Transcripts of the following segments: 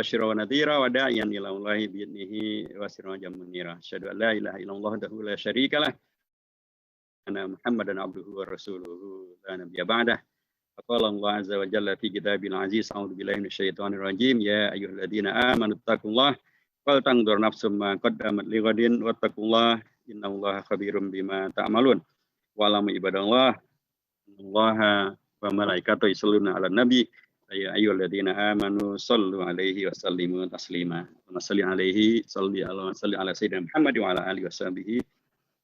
basyira wa nadhira wa da'iyan ila Allahi bi idnihi wa sirajan munira. Asyhadu an la ilaha illallah wahdahu la syarikalah anna Muhammadan abduhu wa rasuluhu la nabiyya ba'dah. Qala Allah azza wa jalla fi kitabil aziz a'udzu billahi minasyaitonir rajim ya ayyuhalladzina amanu taqullaha wal tanzur nafsum ma qaddamat lighadin wattaqullaha innallaha khabirum bima ta'malun. Wa lam ibadallah innallaha wa malaikatahu yusholluna 'alan nabi ya ayyuhalladzina amanu shallu 'alaihi wa sallimu taslima. Wa salli 'alaihi salli ala sayyidina Muhammad wa ala alihi washabihi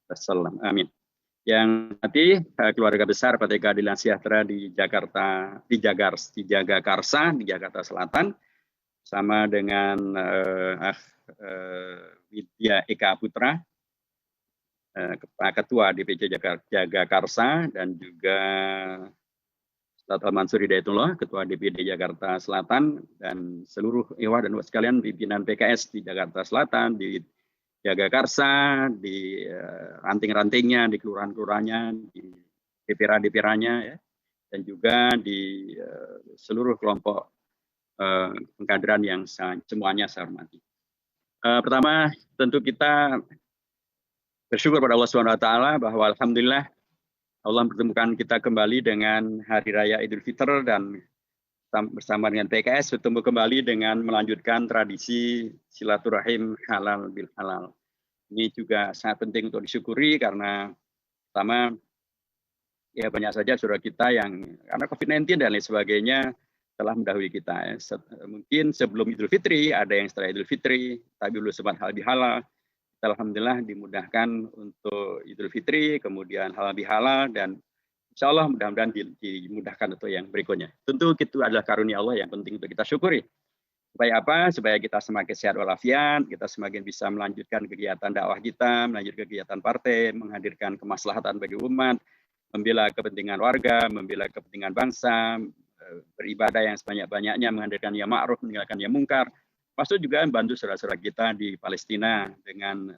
wasallam. Amin. Yang nanti keluarga besar Partai Keadilan Sejahtera di Jakarta, di Jagakarsa, di Jakarta Selatan, sama dengan Widya Eka Putra, Ketua DPC Jagakarsa, dan juga Ustadz Mansur Hidayatullah, Ketua DPD Jakarta Selatan, dan seluruh ikhwah dan sekalian pimpinan PKS di Jakarta Selatan, di Jagakarsa, di ranting-rantingnya, di kelurahan-kelurahannya, di DPR-DPR-nya, ya, dan juga di seluruh kelompok pengkaderan yang semuanya saya hormati. Pertama, tentu kita bersyukur pada Allah SWT bahwa alhamdulillah Allah mempertemukan kita kembali dengan Hari Raya Idul Fitri dan bersama dengan PKS bertemu kembali dengan melanjutkan tradisi silaturahim halal bil halal. Ini juga sangat penting untuk disyukuri karena pertama ya banyak saja saudara kita yang karena COVID-19 dan lain sebagainya telah mendahului kita. Mungkin sebelum Idul Fitri, ada yang setelah Idul Fitri, tapi belum sempat halal bihalal. Alhamdulillah dimudahkan untuk Idul Fitri, kemudian halal bihalal, dan insya Allah mudah-mudahan dimudahkan untuk yang berikutnya. Tentu itu adalah karunia Allah yang penting untuk kita syukuri. Supaya apa? Supaya kita semakin sehat walafiat, kita semakin bisa melanjutkan kegiatan dakwah kita, melanjutkan kegiatan partai, menghadirkan kemaslahatan bagi umat, membela kepentingan warga, membela kepentingan bangsa, beribadah yang sebanyak-banyaknya, menghadirkan yang ma'ruf, meninggalkan yang mungkar. Maksud juga membantu saudara-saudara kita di Palestina dengan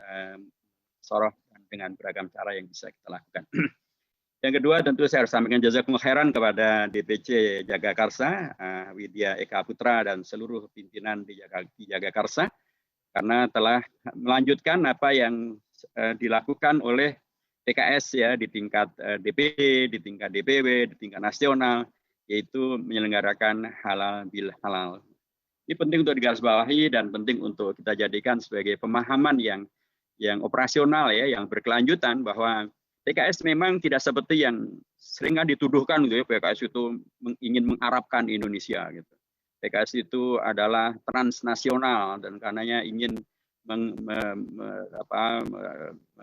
soroh dan dengan beragam cara yang bisa kita lakukan. Yang kedua tentu saya harus sampaikan jazakumullah khairan kepada DPC Jagakarsa, Widya Eka Putra dan seluruh pimpinan di Jagakarsa karena telah melanjutkan apa yang dilakukan oleh PKS ya di tingkat DPD, di tingkat DPW, di tingkat nasional, yaitu menyelenggarakan halal bil halal. Ini penting untuk digarisbawahi dan penting untuk kita jadikan sebagai pemahaman yang operasional ya, yang berkelanjutan bahwa PKS memang tidak seperti yang sering dituduhkan gitu ya, PKS itu ingin mengarabkan Indonesia gitu. PKS itu adalah transnasional dan karenanya ingin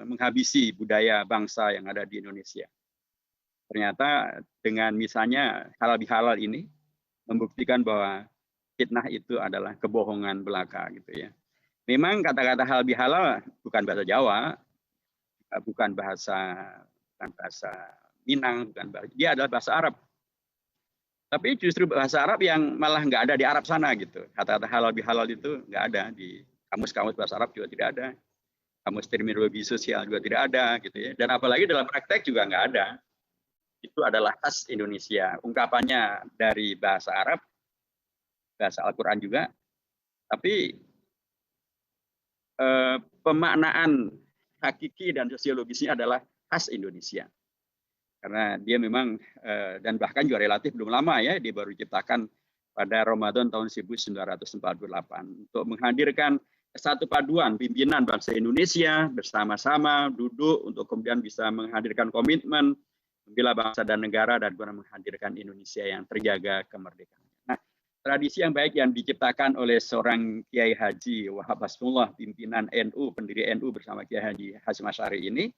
menghabisi budaya bangsa yang ada di Indonesia. Ternyata dengan misalnya halal bihalal ini membuktikan bahwa fitnah itu adalah kebohongan belaka gitu ya. Memang kata-kata halal bihalal bukan bahasa Jawa, bukan bahasa Minang, dia adalah bahasa Arab. Tapi justru bahasa Arab yang malah nggak ada di Arab sana gitu. Kata-kata halal bihalal itu nggak ada di kamus-kamus bahasa Arab juga tidak ada. Kamus terminologi sosial juga tidak ada gitu ya. Dan apalagi dalam praktek juga nggak ada. Itu adalah khas Indonesia. Ungkapannya dari bahasa Arab, bahasa Al-Quran juga. Tapi pemaknaan hakiki dan sosiologisnya adalah khas Indonesia. Karena dia memang, dan bahkan juga relatif belum lama ya, dia baru diciptakan pada Ramadan tahun 1948. Untuk menghadirkan satu paduan pimpinan bangsa Indonesia bersama-sama duduk untuk kemudian bisa menghadirkan komitmen, membela bangsa dan negara, dan menghadirkan Indonesia yang terjaga kemerdekaan. Nah, tradisi yang baik yang diciptakan oleh seorang Kiai Haji Wahab Hasbullah, pimpinan NU, pendiri NU bersama Kiai Haji Hasyim Asy'ari ini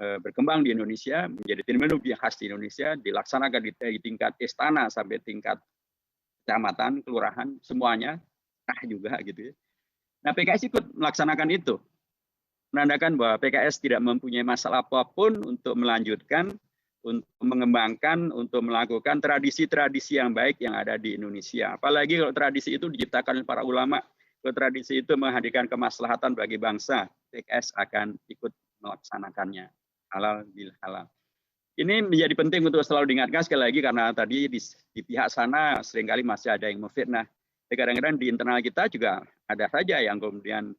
berkembang di Indonesia, menjadi terminologi khas di Indonesia, dilaksanakan di tingkat istana sampai tingkat kecamatan, kelurahan, semuanya, juga gitu ya. Nah, PKS ikut melaksanakan itu, menandakan bahwa PKS tidak mempunyai masalah apapun untuk melanjutkan, untuk mengembangkan, untuk melakukan tradisi-tradisi yang baik yang ada di Indonesia. Apalagi kalau tradisi itu diciptakan oleh para ulama, kalau tradisi itu menghadirkan kemaslahatan bagi bangsa, PKS akan ikut melaksanakannya. Halal bil halal. Ini menjadi penting untuk selalu diingatkan sekali lagi karena tadi di pihak sana seringkali masih ada yang memfitnah. Kadang-kadang di internal kita juga ada saja yang kemudian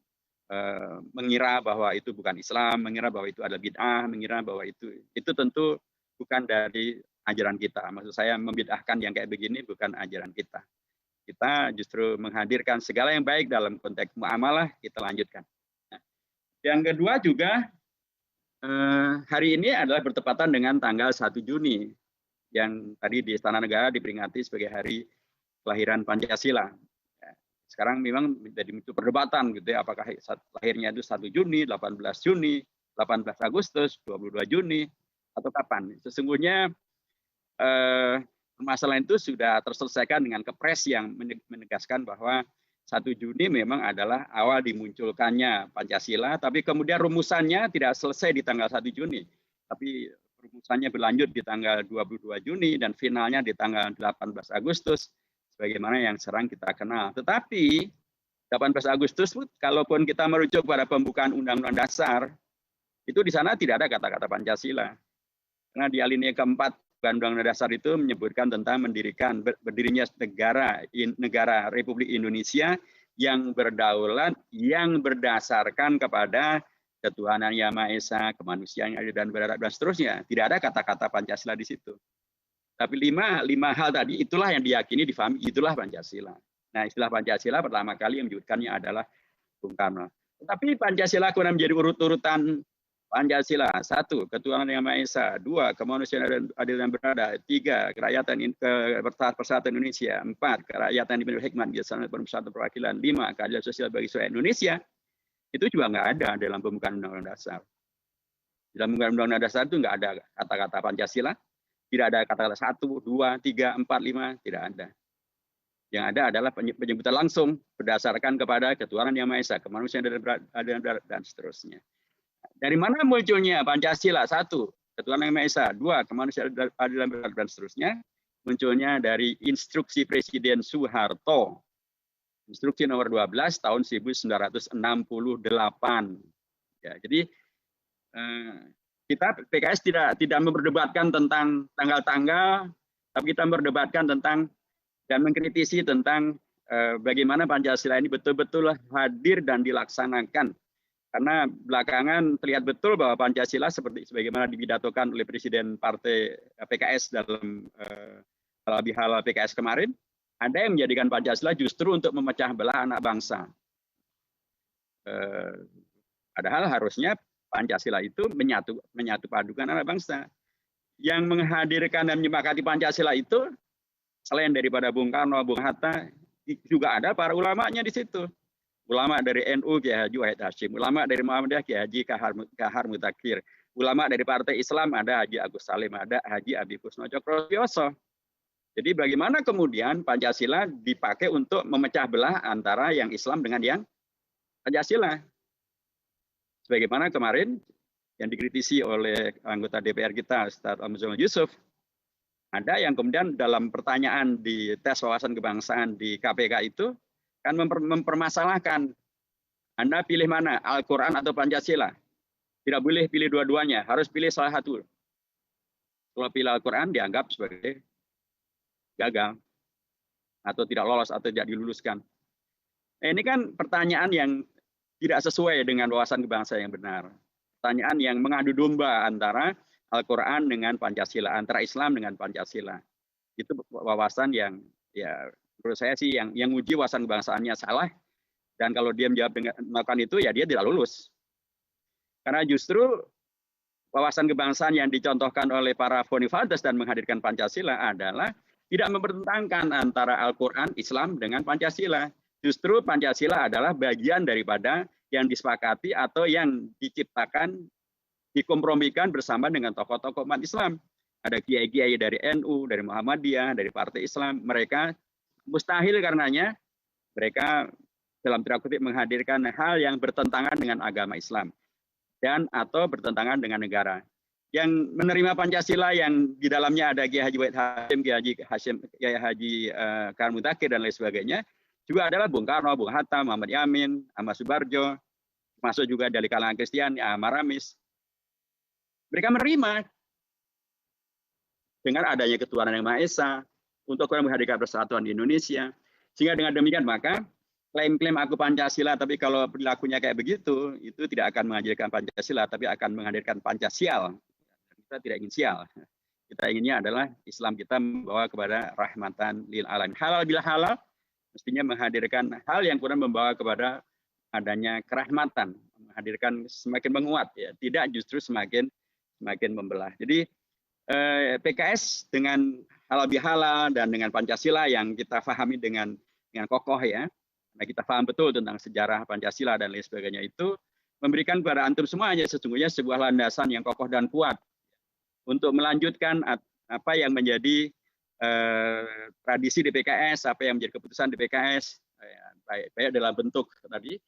mengira bahwa itu bukan Islam, mengira bahwa itu adalah bid'ah, mengira bahwa itu tentu bukan dari ajaran kita. Maksud saya membid'ahkan yang kayak begini bukan ajaran kita. Kita justru menghadirkan segala yang baik dalam konteks muamalah, kita lanjutkan. Nah, yang kedua juga hari ini adalah bertepatan dengan tanggal 1 Juni yang tadi di Istana Negara diperingati sebagai hari kelahiran Pancasila. Sekarang memang menjadi muncul perdebatan gitu ya, apakah lahirnya itu 1 Juni, 18 Juni, 18 Agustus, 22 Juni, atau kapan. Sesungguhnya permasalahan itu sudah terselesaikan dengan Kepres yang menegaskan bahwa 1 Juni memang adalah awal dimunculkannya Pancasila, tapi kemudian rumusannya tidak selesai di tanggal 1 Juni, tapi rumusannya berlanjut di tanggal 22 Juni dan finalnya di tanggal 18 Agustus, sebagaimana yang sekarang kita kenal. Tetapi 18 Agustus, kalaupun kita merujuk pada pembukaan Undang-Undang Dasar, itu di sana tidak ada kata-kata Pancasila. Karena di alinea keempat Undang-Undang Dasar itu menyebutkan tentang berdirinya negara Republik Indonesia yang berdaulat, yang berdasarkan kepada ketuhanan Yang Maha Esa, kemanusiaan yang adil dan beradab dan seterusnya. Tidak ada kata-kata Pancasila di situ. Tapi lima hal tadi itulah yang diyakini, difahami, itulah Pancasila. Nah, istilah Pancasila pertama kali yang menyebutkannya adalah Bung Karno. Tetapi Pancasila kemudian menjadi urut-urutan Pancasila. 1, ketuhanan Yang Maha Esa. 2, kemanusiaan yang adil dan beradab. 3, kerakyatan persatuan Indonesia. 4, kerakyatan di penuh hikmat, bijaksana perusahaan perwakilan. 5, keadilan sosial bagi seluruh Indonesia. Itu juga nggak ada dalam pembukaan Undang-Undang Dasar. Dalam pembukaan Undang-Undang Dasar itu nggak ada kata-kata Pancasila. Tidak ada kata-kata 1, 2, 3, 4, 5, tidak ada. Yang ada adalah penyebutan langsung berdasarkan kepada ketuhanan Yang Maha Esa, kemanusiaan dan seterusnya. Dari mana munculnya Pancasila? 1, ketuhanan Yang Maha Esa. 2, kemanusiaan dan seterusnya. Munculnya dari instruksi Presiden Soeharto. Instruksi nomor 12 tahun 1968. Ya, jadi kita PKS tidak memperdebatkan tentang tanggal-tanggal, tapi kita memperdebatkan tentang dan mengkritisi tentang bagaimana Pancasila ini betul-betul hadir dan dilaksanakan. Karena belakangan terlihat betul bahwa Pancasila sebagaimana dipidatokan oleh Presiden Partai PKS dalam halal PKS kemarin, ada yang menjadikan Pancasila justru untuk memecah belah anak bangsa. Padahal harusnya Pancasila itu menyatu padukan anak bangsa. Yang menghadirkan dan menyepakati Pancasila itu selain daripada Bung Karno, Bung Hatta, juga ada para ulamanya di situ. Ulama dari NU Kiai Haji Wahid Hasyim, ulama dari Muhammadiyah Kiai Haji Kahar Mutakir, ulama dari Partai Islam ada Haji Agus Salim, ada Haji Abi Kusno Cokroyoso. Jadi bagaimana kemudian Pancasila dipakai untuk memecah belah antara yang Islam dengan yang Pancasila? Sebagaimana kemarin yang dikritisi oleh anggota DPR kita, Ustaz Amzul Yusuf, ada yang kemudian dalam pertanyaan di tes wawasan kebangsaan di KPK itu kan mempermasalahkan, Anda pilih mana, Al-Quran atau Pancasila? Tidak boleh pilih dua-duanya, harus pilih salah satu. Kalau pilih Al-Quran dianggap sebagai gagal, atau tidak lolos, atau tidak diluluskan. Ini kan pertanyaan yang tidak sesuai dengan wawasan kebangsaan yang benar. Pertanyaan yang mengadu domba antara Al-Quran dengan Pancasila, antara Islam dengan Pancasila. Itu wawasan yang ya menurut saya sih yang uji wawasan kebangsaannya salah, dan kalau dia menjawab dengan melakukan itu ya dia tidak lulus. Karena justru wawasan kebangsaan yang dicontohkan oleh para founding fathers dan menghadirkan Pancasila adalah tidak mempertentangkan antara Al-Quran, Islam dengan Pancasila. Justru Pancasila adalah bagian daripada yang disepakati atau yang diciptakan, dikompromikan bersama dengan tokoh-tokoh umat Islam. Ada kiai-kiai dari NU, dari Muhammadiyah, dari Partai Islam. Mereka mustahil karenanya mereka dalam tanda kutip menghadirkan hal yang bertentangan dengan agama Islam dan atau bertentangan dengan negara. Yang menerima Pancasila yang di dalamnya ada Kiai Haji Wahid Hasyim, Kiai Haji Kahar Mutakir dan lain sebagainya, juga adalah Bung Karno, Bung Hatta, Muhammad Yamin, Ahmad Subarjo, masuk juga dari kalangan Kristen, Ahmad Ramis. Mereka menerima dengan adanya ketuhanan Yang Maha Esa untuk menghadirkan persatuan di Indonesia, Sehingga dengan demikian maka klaim-klaim aku Pancasila tapi kalau perilakunya kayak begitu, itu tidak akan menghadirkan Pancasila tapi akan menghadirkan Pancasial. Kita tidak ingin sial. Kita inginnya adalah Islam kita membawa kepada rahmatan lil alamin. Halal bila halal mestinya menghadirkan hal yang kemudian membawa kepada adanya kerahmatan, menghadirkan semakin menguat ya, tidak justru semakin membelah. Jadi PKS dengan halal bihalal dan dengan Pancasila yang kita pahami dengan kokoh ya. Nah, kita paham betul tentang sejarah Pancasila dan lain sebagainya itu memberikan kepada antum semuanya sesungguhnya sebuah landasan yang kokoh dan kuat untuk melanjutkan apa yang menjadi tradisi di PKS, apa yang menjadi keputusan di PKS, baik dalam bentuk tadi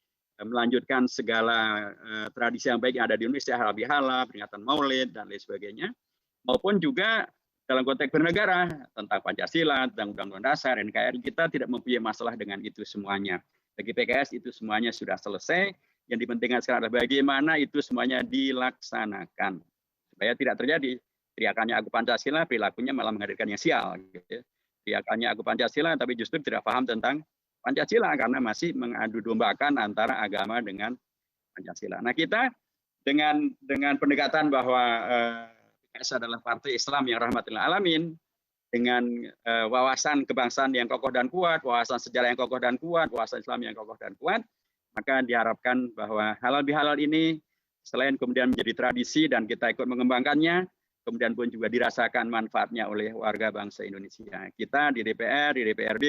melanjutkan segala tradisi yang baik yang ada di Indonesia, halal bihalal, peringatan Maulid dan lain sebagainya, maupun juga dalam konteks bernegara tentang Pancasila, tentang Undang-Undang Dasar, NKRI, kita tidak mempunyai masalah dengan itu semuanya. Bagi PKS itu semuanya sudah selesai. Yang dipentingkan sekarang adalah bagaimana itu semuanya dilaksanakan supaya tidak terjadi teriakannya aku Pancasila, perilakunya malah menghadirkan yang sial. Gitu ya. Teriakannya aku Pancasila, tapi justru tidak paham tentang Pancasila karena masih mengadu dombakan antara agama dengan Pancasila. Nah kita dengan pendekatan bahwa PKS adalah partai Islam yang rahmatil alamin, dengan wawasan kebangsaan yang kokoh dan kuat, wawasan sejarah yang kokoh dan kuat, wawasan Islam yang kokoh dan kuat, maka diharapkan bahwa halal bihalal ini selain kemudian menjadi tradisi dan kita ikut mengembangkannya, kemudian pun juga dirasakan manfaatnya oleh warga bangsa Indonesia. Kita di DPR, di DPRD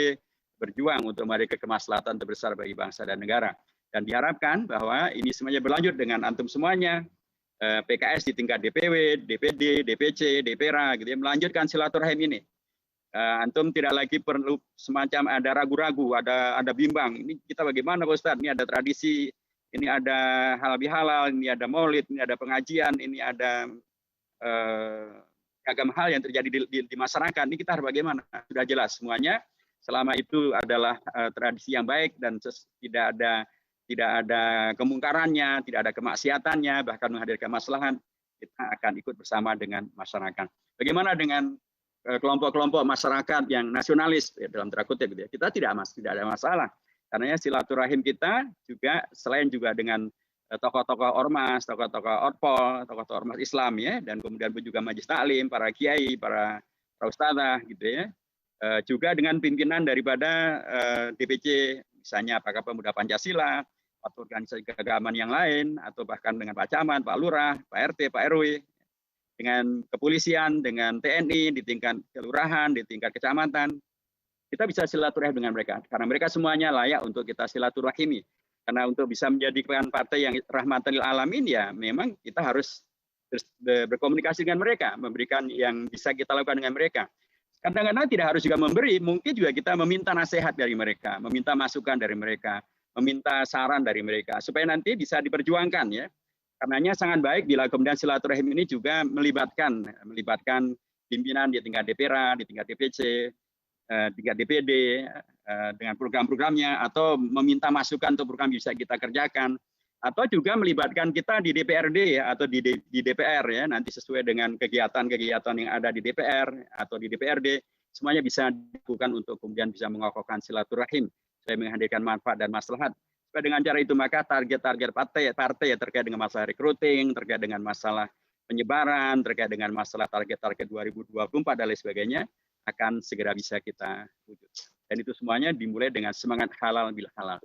berjuang untuk memberikan kemaslahatan terbesar bagi bangsa dan negara. Dan diharapkan bahwa ini semuanya berlanjut dengan antum semuanya, PKS di tingkat DPW, DPD, DPC, DPRA, gitu ya, melanjutkan silaturahim ini. Antum tidak lagi perlu semacam ada ragu-ragu, ada bimbang. Ini kita bagaimana Pak Ustadz? Ini ada tradisi, ini ada halal bihalal, ini ada maulid, ini ada pengajian, ini ada beragam hal yang terjadi di masyarakat. Ini kita harus bagaimana? Sudah jelas semuanya. Selama itu adalah tradisi yang baik dan tidak ada kemungkarannya, tidak ada kemaksiatannya, bahkan menghadirkan maslahat, kita akan ikut bersama dengan masyarakat. Bagaimana dengan kelompok-kelompok masyarakat yang nasionalis ya, dalam tanda kutip gitu ya. Kita tidak ada masalah karena silaturahim kita juga selain juga dengan tokoh-tokoh ormas, tokoh-tokoh orpol, tokoh-tokoh ormas Islam ya, dan kemudian juga majelis taklim, para kiai, para ustadzah gitu ya. Juga dengan pimpinan daripada DPC misalnya apakah Pemuda Pancasila atau organisasi keagamaan yang lain atau bahkan dengan Pak Camat, Pak Lurah, Pak RT, Pak RW, dengan kepolisian, dengan TNI, di tingkat kelurahan, di tingkat kecamatan, kita bisa silaturahim dengan mereka. Karena mereka semuanya layak untuk kita silaturahimi. Karena untuk bisa menjadikan partai yang rahmatan lil alamin, ya memang kita harus berkomunikasi dengan mereka, memberikan yang bisa kita lakukan dengan mereka. Kadang-kadang tidak harus juga memberi, mungkin juga kita meminta nasihat dari mereka, meminta masukan dari mereka, meminta saran dari mereka, supaya nanti bisa diperjuangkan ya. Karenanya sangat baik bila kemudian silaturahim ini juga melibatkan pimpinan di tingkat DPRA, di tingkat DPC, tingkat DPD dengan program-programnya atau meminta masukan untuk program bisa kita kerjakan atau juga melibatkan kita di DPRD ya atau di DPR ya nanti sesuai dengan kegiatan-kegiatan yang ada di DPR atau di DPRD semuanya bisa dilakukan untuk kemudian bisa mengokohkan silaturahim supaya menghadirkan manfaat dan maslahat. Dengan cara itu maka target-target partai ya terkait dengan masalah recruiting, terkait dengan masalah penyebaran, terkait dengan masalah target-target 2024 dan lain sebagainya akan segera bisa kita wujud. Dan itu semuanya dimulai dengan semangat halal bil halal.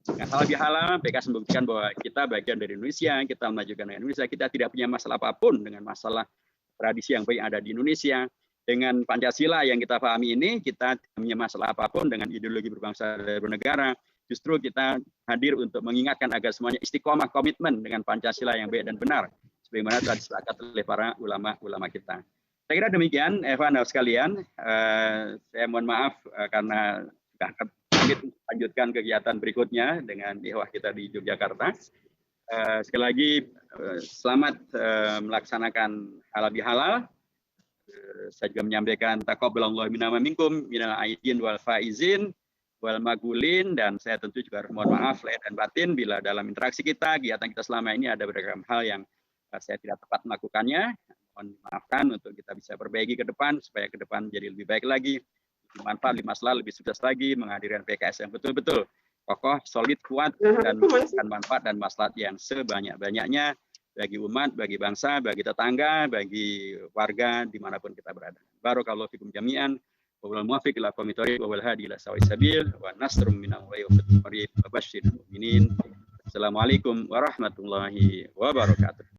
Dengan halal bil halal, PKS membuktikan bahwa kita bagian dari Indonesia, kita memajukan Indonesia, kita tidak punya masalah apapun dengan masalah tradisi yang baik yang ada di Indonesia. Dengan Pancasila yang kita pahami ini, kita tidak punya masalah apapun dengan ideologi berbangsa dan bernegara. Justru kita hadir untuk mengingatkan agar semuanya istiqomah komitmen dengan Pancasila yang baik dan benar sebagaimana telah disepakati oleh para ulama kita. Saya kira demikian Evan dan sekalian. Saya mohon maaf karena sudah lanjutkan kegiatan berikutnya dengan ikhwah kita di Yogyakarta. Sekali lagi selamat melaksanakan halal bihalal. Saya juga menyampaikan taqabbalallahu minna wa minkum minal aidin wal faizin wal magulin, dan saya tentu juga harus mohon maaf lahir dan batin bila dalam interaksi kita, kegiatan kita selama ini ada beragam hal yang saya tidak tepat melakukannya. Mohon maafkan untuk kita bisa perbaiki ke depan supaya ke depan menjadi lebih baik lagi. bermanfaat, lebih maslahat, lebih sukses lagi menghadirkan PKS yang betul-betul kokoh, solid, kuat, dan memberikan manfaat dan maslahat yang sebanyak-banyaknya bagi umat, bagi bangsa, bagi tetangga, bagi warga dimanapun kita berada. Barakallahu fikum jami'an. Wal muwaffiq ila aqwamit thoriq wa wal hadi ila sawa'is sabil wa nasrun minallahi wa fathun qarib wa basyiril mu'minin. Assalamualaikum warahmatullahi wabarakatuh.